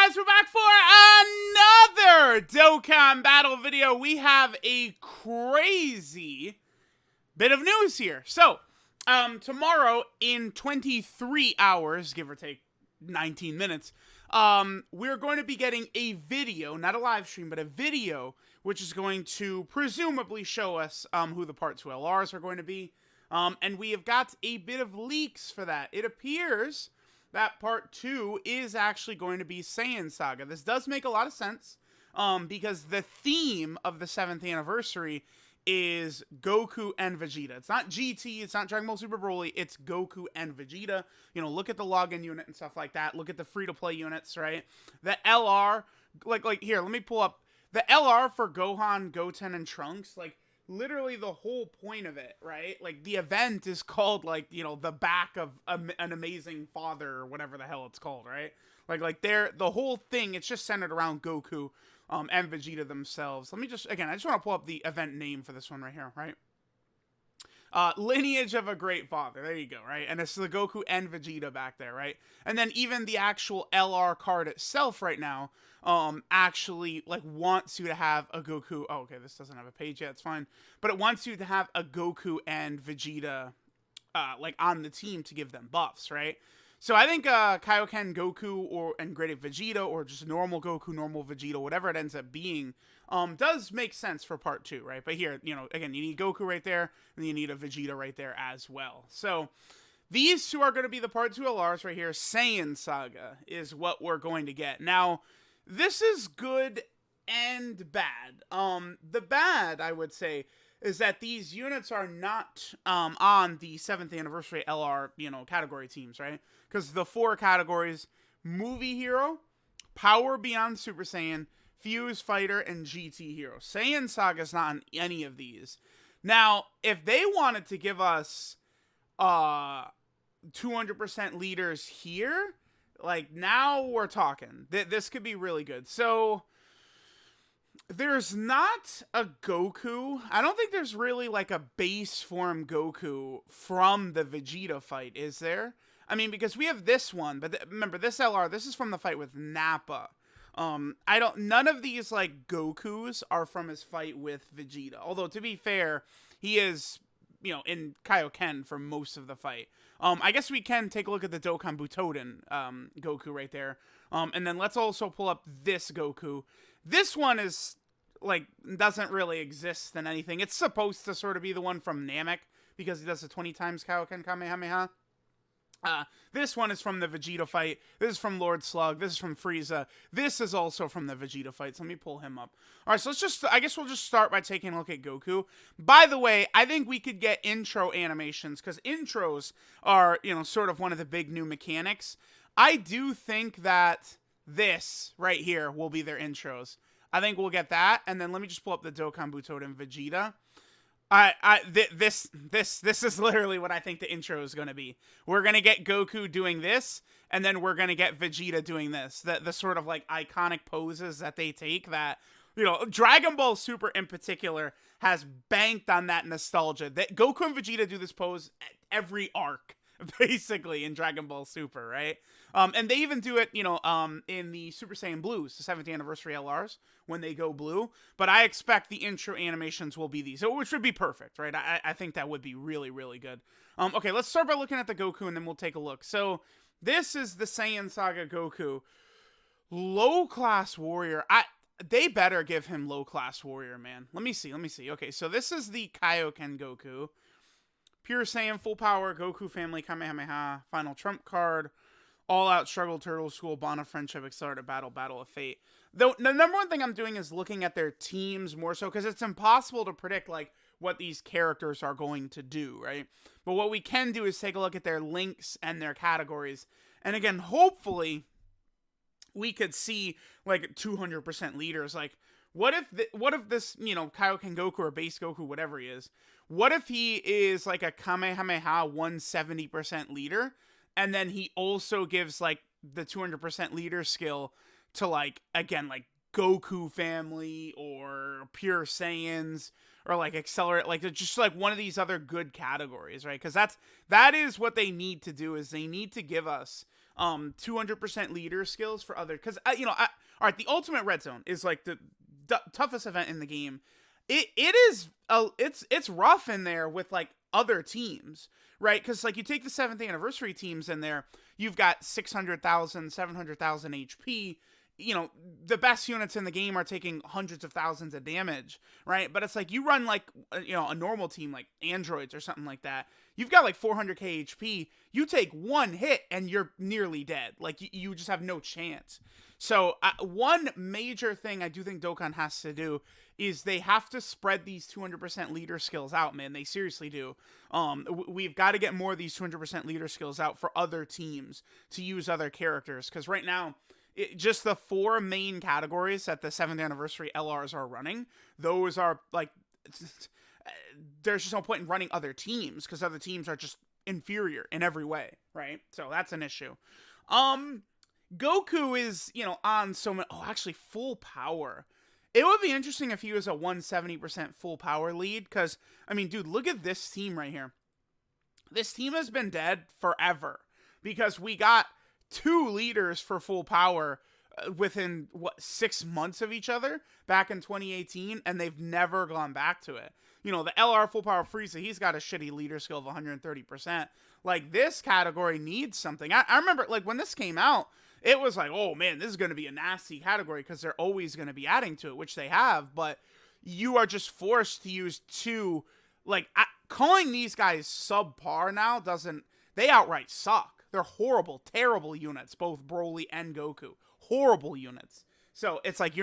guys, we're back for another Dokkan battle video. We have a crazy bit of news here. So, tomorrow in 23 hours, give or take 19 minutes, we're going to be getting a video, not a live stream, but a video, which is going to presumably show us who the Part 2 LRs are going to be. And we have got a bit of leaks for that. It appears that Part 2 is actually going to be Saiyan Saga. This does make a lot of sense, because the theme of the 7th anniversary is Goku and Vegeta. It's not GT, it's not Dragon Ball Super Broly, it's Goku and Vegeta. You know, look at the login unit and stuff like that. Look at the free-to-play units, right? The LR, like here, let me pull up. The LR for Gohan, Goten, and Trunks, like, literally the whole point of it, right? Like, the event is called, like, you know, the back of an amazing father, or whatever the hell it's called, right? Like the whole thing, it's just centered around Goku and Vegeta themselves. Let me just, again, I just want to pull up the event name for this one right here, right? Lineage of a Great Father. There you go, right? And it's the Goku and Vegeta back there, right? And then even the actual LR card itself right now, actually, like, wants you to have a Goku. Oh, okay, this doesn't have a page yet. It's fine. But it wants you to have a Goku and Vegeta, like, on the team to give them buffs, right? So I think Kaioken Goku and Great Vegeta, or just normal Goku, normal Vegeta, whatever it ends up being, does make sense for Part 2, right? But here, you know, again, you need Goku right there, and you need a Vegeta right there as well. So these two are going to be the Part 2 LRs right here. Saiyan Saga is what we're going to get. Now, this is good and bad. The bad, I would say, is that these units are not on the 7th anniversary LR, you know, category teams, right? Because the 4 categories: Movie Hero, Power Beyond Super Saiyan, Fuse Fighter, and GT Hero. Saiyan Saga is not on any of these. Now, if they wanted to give us 200% leaders here, like, now we're talking. This could be really good. So there's not a Goku. I don't think there's really, like, a base form Goku from the Vegeta fight, is there? I mean, because we have this one, but remember, this LR, this is from the fight with Nappa. None of these, like, Gokus are from his fight with Vegeta. Although, to be fair, he is, you know, in Kaioken for most of the fight. I guess we can take a look at the Dokkan Butoden Goku right there. And then let's also pull up this Goku. This one is, like, doesn't really exist in anything. It's supposed to sort of be the one from Namek, because he does the 20 times Kaioken Kamehameha. This one is from the Vegeta fight. This is from Lord Slug. This is from Frieza. This is also from the Vegeta fight. So let me pull him up. All right, so I guess we'll just start by taking a look at Goku. By the way, I think we could get intro animations, because intros are, you know, sort of one of the big new mechanics. I do think that this right here will be their intros. I think we'll get that, and then let me just pull up the Dokkan Butoden Vegeta. This is literally what I think the intro is going to be. We're going to get Goku doing this, and then we're going to get Vegeta doing this. The sort of, like, iconic poses that they take that, you know, Dragon Ball Super in particular has banked on that nostalgia. That Goku and Vegeta do this pose at every arc, basically, in Dragon Ball Super, right? And they even do it, you know, in the Super Saiyan Blues, the 7th anniversary LRs, when they go blue. But I expect the intro animations will be these, which would be perfect, right? I think that would be really, really good. Okay, let's start by looking at the Goku, and then we'll take a look. So this is the Saiyan Saga Goku. Low-class warrior. They better give him low-class warrior, man. Let me see. Okay, so this is the Kaioken Goku. Pure Saiyan, full power, Goku family, Kamehameha, final trump card, all-out struggle, turtle school, bond of friendship, accelerated battle, battle of fate. Though the number one thing I'm doing is looking at their teams more so, because it's impossible to predict, like, what these characters are going to do, right? But what we can do is take a look at their links and their categories. And again, hopefully, we could see, like, 200% leaders. Like, what if this, you know, Kaioken Goku or base Goku, whatever he is, what if he is, like, a Kamehameha 170% leader, and then he also gives, like, the 200% leader skill to, like, again, like, Goku family or Pure Saiyans or, like, Accelerate, like, just, like, one of these other good categories, right? Because that is what they need to do, is they need to give us 200% leader skills for other, because all right, the ultimate red zone is like the toughest event in the game. It is it's rough in there with like other teams, right? Because like you take the 7th anniversary teams in there, you've got 600,000, 700,000 HP. The best units in the game are taking hundreds of thousands of damage, right? But it's like you run like a normal team like androids or something like that. You've got like 400k HP. You take one hit and you're nearly dead. Like you just have no chance. So one major thing I do think Dokkan has to do is they have to spread these 200% leader skills out, man. They seriously do. We've got to get more of these 200% leader skills out for other teams to use other characters. Because right now, just the 4 main categories that the 7th anniversary LRs are running, those are like, there's just no point in running other teams because other teams are just inferior in every way, right? So that's an issue. Goku is, on so many, actually full power. It would be interesting if he was a 170% full power lead because, I mean, dude, look at this team right here. This team has been dead forever because we got 2 leaders for full power within 6 months of each other back in 2018, and they've never gone back to it. The LR full power Frieza, he's got a shitty leader skill of 130%. Like, this category needs something. I remember, like, when this came out, it was like, oh man, this is going to be a nasty category because they're always going to be adding to it, which they have, but you are just forced to use 2, like, calling these guys subpar now they outright suck. They're horrible, terrible units, both Broly and Goku. Horrible units. So it's like you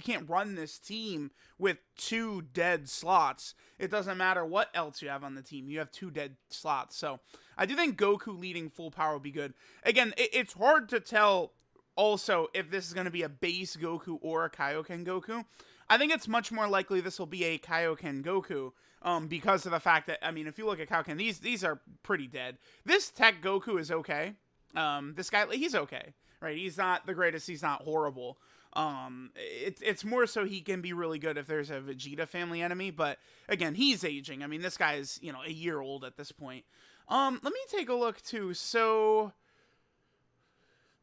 can't run this team with 2 dead slots. It doesn't matter what else you have on the team. You have 2 dead slots. So I do think Goku leading full power would be good. Again, it's hard to tell also if this is going to be a base Goku or a Kaioken Goku. I think it's much more likely this will be a Kaioken Goku. Because of the fact that, I mean, if you look at Kaioken, these are pretty dead. This Tech Goku is okay. This guy, he's okay, right? He's not the greatest. He's not horrible. It's more so he can be really good if there's a Vegeta family enemy. But again, he's aging. I mean, this guy's, a year old at this point. Let me take a look too. So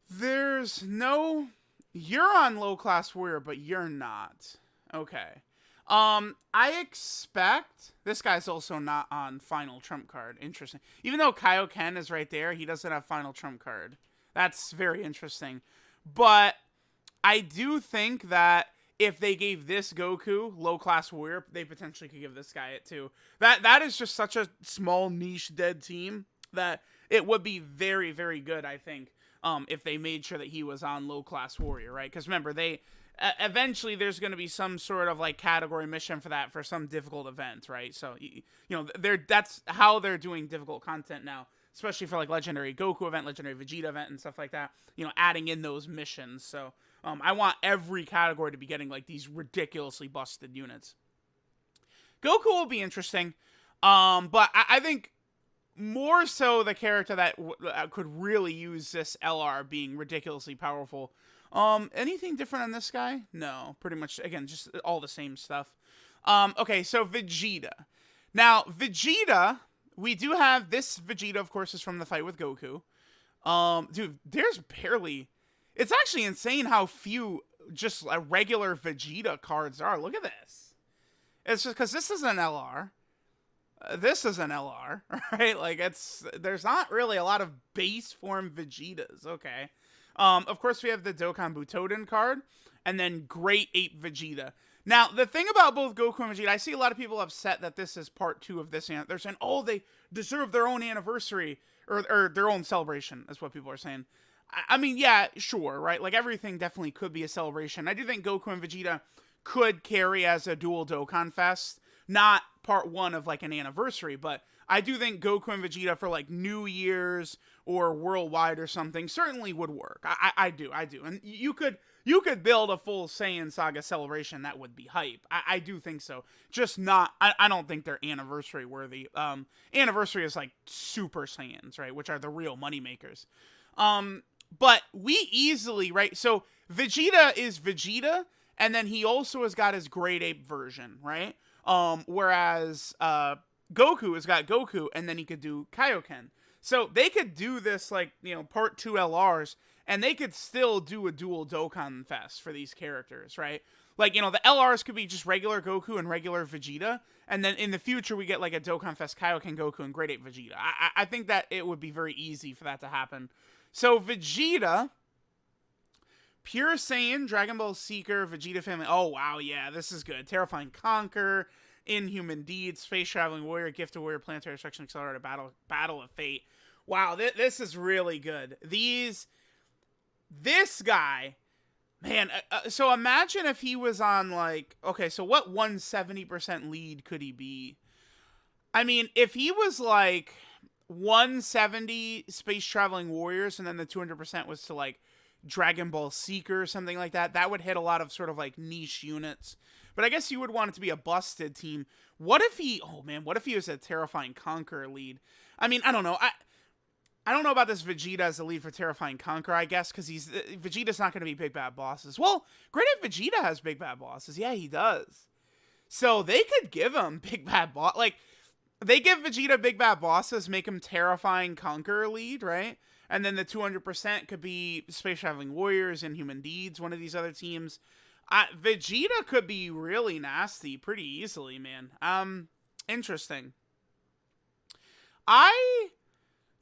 there's no, you're on low class warrior, but you're not. Okay. I expect this guy's also not on final trump card. Interesting. Even though Kaioken is right there, he doesn't have final trump card. That's very interesting. But I do think that if they gave this Goku low class warrior, they potentially could give this guy it too. That is just such a small niche dead team that it would be very, very good, I think, if they made sure that he was on low class warrior, right? Because remember, eventually there's going to be some sort of like category mission for that for some difficult event, right? So that's how they're doing difficult content now, especially for like legendary Goku event, legendary Vegeta event, and stuff like that. Adding in those missions. So I want every category to be getting like these ridiculously busted units. Goku will be interesting, but I think more so the character that could really use this LR being ridiculously powerful. Anything different on this guy? No, pretty much, again, just all the same stuff. Okay, so Vegeta. Now, Vegeta, we do have this Vegeta, of course, is from the fight with Goku. Dude, there's barely, it's actually insane how few just regular Vegeta cards are. Look at this. It's just because this is an LR. This is an LR, right? Like, there's not really a lot of base form Vegetas, okay? Of course, we have the Dokkan Butoden card, and then Great Ape Vegeta. Now, the thing about both Goku and Vegeta, I see a lot of people upset that this is part 2 of this. They're saying, oh, they deserve their own anniversary, or their own celebration, is what people are saying. I mean, yeah, sure, right? Like, everything definitely could be a celebration. I do think Goku and Vegeta could carry as a dual Dokkan Fest, not part 1 of, like, an anniversary, but I do think Goku and Vegeta for, like, New Year's or worldwide or something certainly would work. I do. And you could build a full Saiyan Saga celebration that would be hype. I do think so. Just not, I don't think they're anniversary worthy. Anniversary is, like, Super Saiyans, right? Which are the real moneymakers. But we easily, right? So Vegeta is Vegeta, and then he also has got his Great Ape version, right? Whereas Goku has got Goku, and then he could do Kaioken. So they could do this, like, part 2 LRs, and they could still do a dual Dokkan Fest for these characters, right? Like, the LRs could be just regular Goku and regular Vegeta, and then in the future we get like a Dokkan Fest Kaioken Goku and Grade 8 Vegeta. I think that it would be very easy for that to happen. So Vegeta, Pure Saiyan, Dragon Ball Seeker, Vegeta Family. Oh, wow, yeah, this is good. Terrifying Conquer, Inhuman Deeds, Space Traveling Warrior, Gifted Warrior, Planetary Destruction Accelerator, Battle of Fate. Wow, this is really good. This guy... Man, so imagine if he was on, like, okay, so what 170% lead could he be? I mean, if he was, like, 170 Space Traveling Warriors, and then the 200% was to, like, Dragon Ball Seeker or something like that, that would hit a lot of sort of, like, niche units. But I guess you would want it to be a busted team. What if he was a Terrifying Conqueror lead? I mean, I don't know. I don't know about this Vegeta as the lead for Terrifying Conqueror, I guess, because Vegeta's not going to be big bad bosses. Well, Great Ape Vegeta has big bad bosses. Yeah, he does. So they could give him big bad boss. Like, they give Vegeta big bad bosses, make him Terrifying Conqueror lead, right? And then the 200% could be Space Traveling Warriors, Inhuman Deeds, one of these other teams. Vegeta could be really nasty pretty easily, man. Interesting.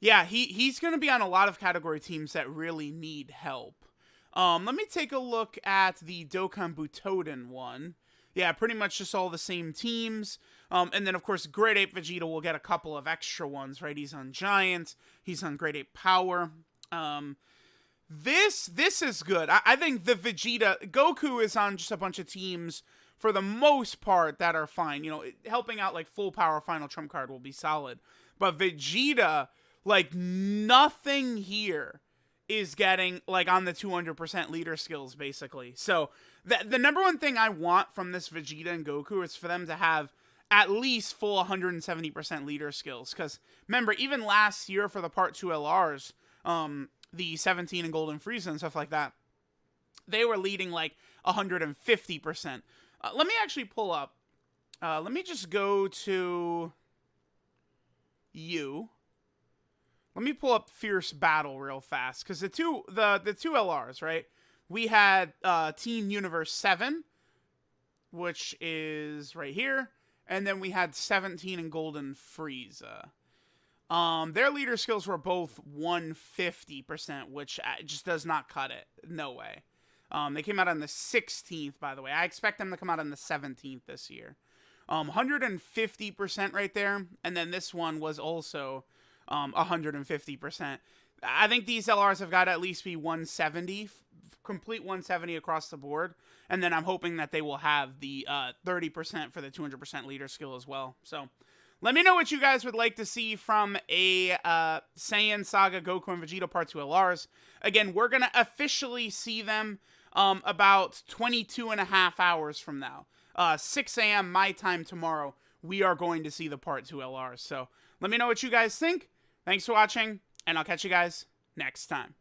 Yeah, he's going to be on a lot of category teams that really need help. Let me take a look at the Dokkan Butoden one. Yeah, pretty much just all the same teams. And then, of course, Great Ape Vegeta will get a couple of extra ones, right? He's on Giant. He's on Great Ape Power. This is good. I think the Goku is on just a bunch of teams for the most part that are fine. Helping out like full power final trump card will be solid. But Vegeta... like, nothing here is getting, like, on the 200% leader skills, basically. So, the number one thing I want from this Vegeta and Goku is for them to have at least full 170% leader skills. Because, remember, even last year for the Part 2 LRs, the 17 and Golden Frieza and stuff like that, they were leading, like, 150%. Let me actually pull up. Let me just go to you. Let me pull up Fierce Battle real fast, because the two LRs, right? We had Teen Universe 7, which is right here, and then we had 17 and Golden Frieza. Their leader skills were both 150%, which just does not cut it. No way. They came out on the 16th, by the way. I expect them to come out on the 17th this year. 150% right there, and then this one was also 150%. I think these LRs have got to at least be 170, complete 170 across the board, and then I'm hoping that they will have the 30% for the 200% leader skill as well. So let me know what you guys would like to see from a Saiyan Saga Goku and Vegeta Part 2 LRs. Again, we're going to officially see them about 22 and a half hours from now. 6 a.m. my time tomorrow, we are going to see the Part 2 LRs. So let me know what you guys think. Thanks for watching, and I'll catch you guys next time.